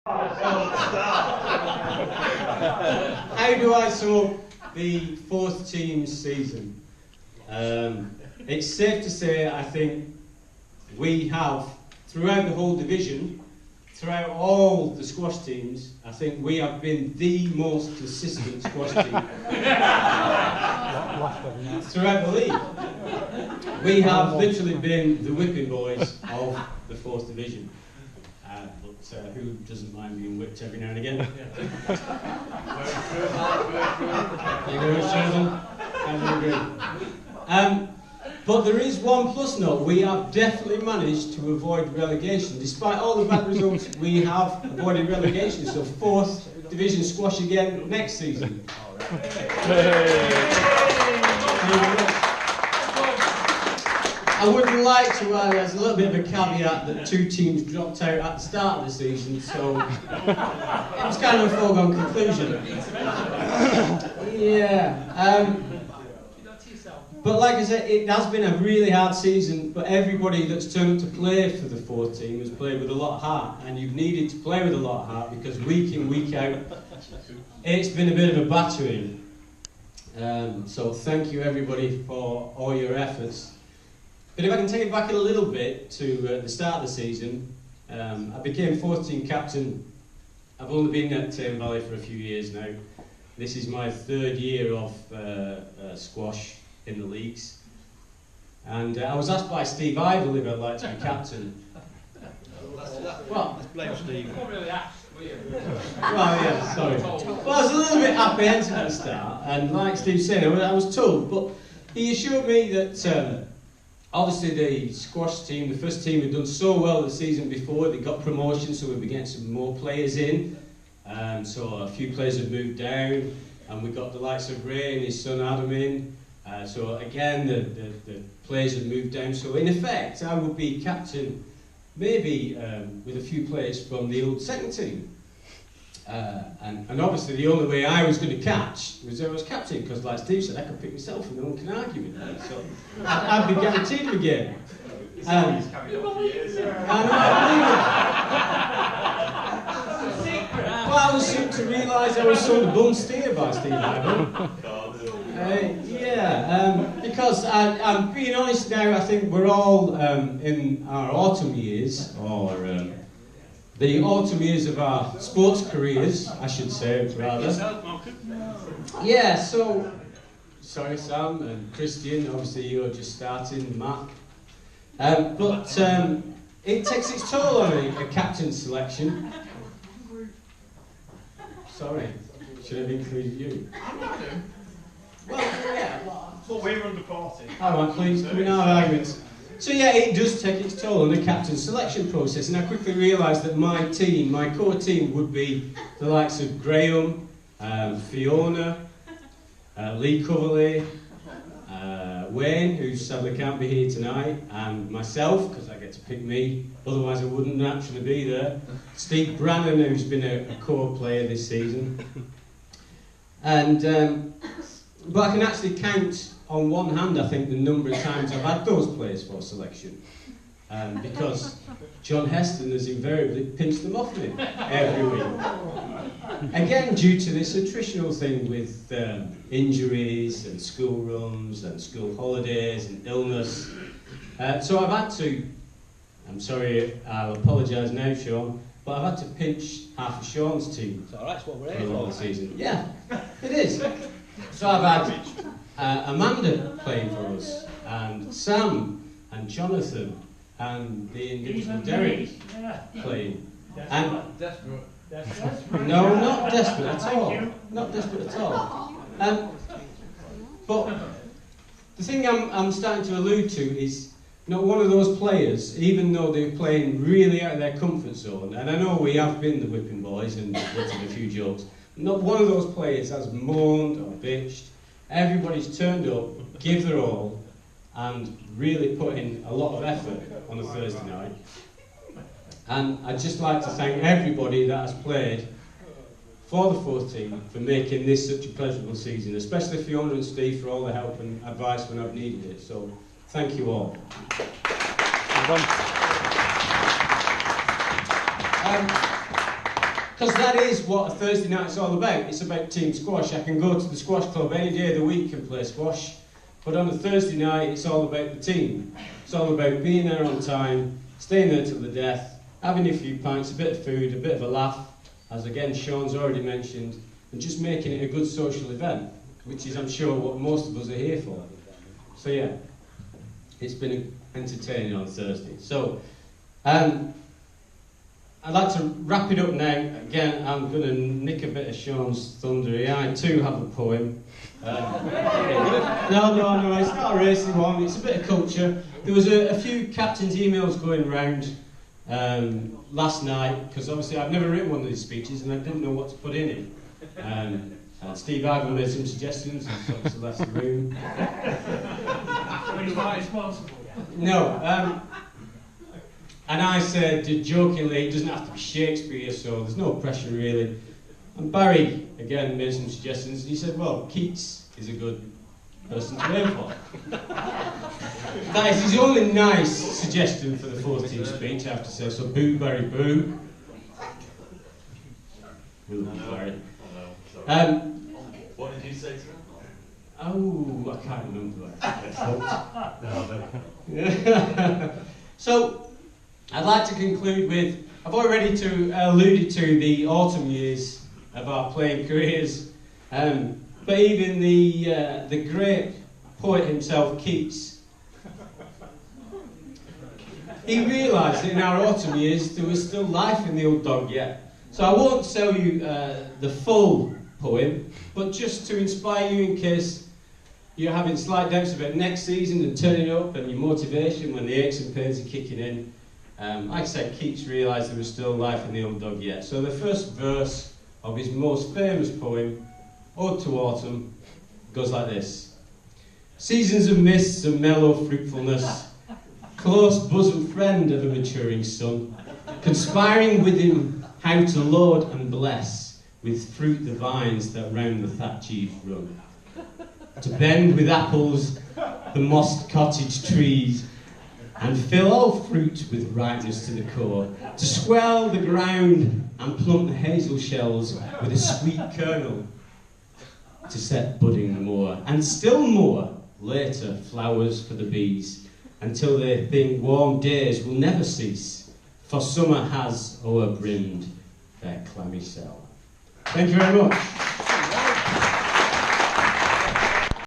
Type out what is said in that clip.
How do I sum up the fourth team's season? It's safe to say, I think, we have, throughout the whole division, throughout all the squash teams, I think we have been the most consistent squash team throughout the league. We have literally been the whipping boys of the fourth division. But who doesn't mind being whipped every now and again? You very much, Jonathan. I do agree. But there is one plus note. We have definitely managed to avoid relegation. Despite all the bad results, we have avoided relegation. So fourth division squash again next season. I would like to add, there's a little bit of a caveat that two teams dropped out at the start of the season, so it was kind of a foregone conclusion. Yeah. But like I said, it has been a really hard season, but everybody that's turned up to play for the fourth team has played with a lot of heart, and you've needed to play with a lot of heart because week in, week out, it's been a bit of a battering. So thank you everybody for all your efforts. But if I can take it back a little bit to the start of the season, I became fourth team captain. I've only been at Tame Valley for a few years now. This is my third year of squash in the leagues. And I was asked by Steve Idle if I'd like to be captain. Well, let's blame Steve. Not really asked, were you? Well, yeah, sorry. Well, I was a little bit apprehensive at the start, and like Steve said, I was told, but he assured me that obviously the squash team, the first team, had done so well the season before, they got promotion, so we'd be getting some more players in. So a few players had moved down, and we got the likes of Ray and his son Adam in. So again, the players had moved down. So in effect, I would be captain, maybe with a few players from the old second team. And obviously the only way I was going to catch was I was captain, because like Steve said, I could pick myself and no one can argue with me. So I'd be guaranteed a game. Well, I was soon to realise I was sort of bum steer by Steve Ivan. Because I'm being honest now, I think we're all in our autumn years, or the autumn years of our sports careers, I should say, rather. Yeah, so, sorry Sam and Christian, obviously you're just starting, Mark. But it takes its toll on a captain selection. Sorry, should have included you. Well, yeah. But we're under party. Alright, please, can we not have arguments? So yeah, it does take its toll on the captain selection process, and I quickly realised that my team, my core team, would be the likes of Graham, Fiona, Lee Coverley, Wayne, who sadly can't be here tonight, and myself, because I get to pick me, otherwise I wouldn't naturally be there. Steve Brannan, who's been a core player this season. And but I can actually count on one hand, I think, the number of times I've had those players for selection. Because John Heston has invariably pinched them off me every week. Again, due to this attritional thing with injuries and school runs and school holidays and illness. So I've had to, I'm sorry, I'll apologise now, Sean, but I've had to pinch half of Sean's team. It's alright, that's what we're for here the whole for. season. Yeah, it is. So I've had Amanda playing for us, and Sam, and Jonathan, and the individual Derek playing. And no, not desperate at all. Not desperate at all. But the thing I'm starting to allude to is, not one of those players, even though they're playing really out of their comfort zone, and I know we have been the whipping boys and uttered a few jokes, not one of those players has moaned or bitched. Everybody's turned up, give their all, and really put in a lot of effort on a Thursday night. And I'd just like to thank everybody that has played for the fourth team for making this such a pleasurable season, especially Fiona and Steve for all the help and advice when I've needed it. So thank you all. Because that is what a Thursday night's all about. It's about team squash. I can go to the squash club any day of the week and play squash. But on a Thursday night, it's all about the team. It's all about being there on time, staying there till the death, having a few pints, a bit of food, a bit of a laugh, as again Sean's already mentioned, and just making it a good social event, which is, I'm sure, what most of us are here for. So yeah, it's been entertaining on Thursday. So, I'd like to wrap it up now. Again, I'm going to nick a bit of Sean's thunder here. I too have a poem. No, it's not a racy one. It's a bit of culture. There was a few captain's emails going round last night, because obviously I've never written one of these speeches and I didn't know what to put in it. And Steve Ivan made some suggestions, and obviously left the room. When you're not responsible. No. And I said, jokingly, it doesn't have to be Shakespeare, so there's no pressure really. And Barry, again, made some suggestions, and he said, well, Keats is a good person to aim for. That is his only nice suggestion for the fourth team speech, I have to say, so boo, Barry, boo. We love you, Barry. What did you say to him? Oh, I can't remember that. So, I'd like to conclude with, I've already alluded to the autumn years of our playing careers, but even the great poet himself, Keats, he realised that in our autumn years there was still life in the old dog yet. So I won't tell you the full poem, but just to inspire you in case you're having slight doubts about next season and turning up and your motivation when the aches and pains are kicking in. Like I said, Keats realised there was still life in the old dog yet. So the first verse of his most famous poem, Ode to Autumn, goes like this. Seasons of mists and mellow fruitfulness, close bosom friend of a maturing sun, conspiring with him how to load and bless with fruit the vines that round the thatch eave run, to bend with apples the mossed cottage trees, and fill all fruit with ripeness to the core, to swell the ground and plump the hazel shells with a sweet kernel, to set budding more, and still more, later flowers for the bees, until they think warm days will never cease, for summer has o'erbrimmed their clammy cell. Thank you very much.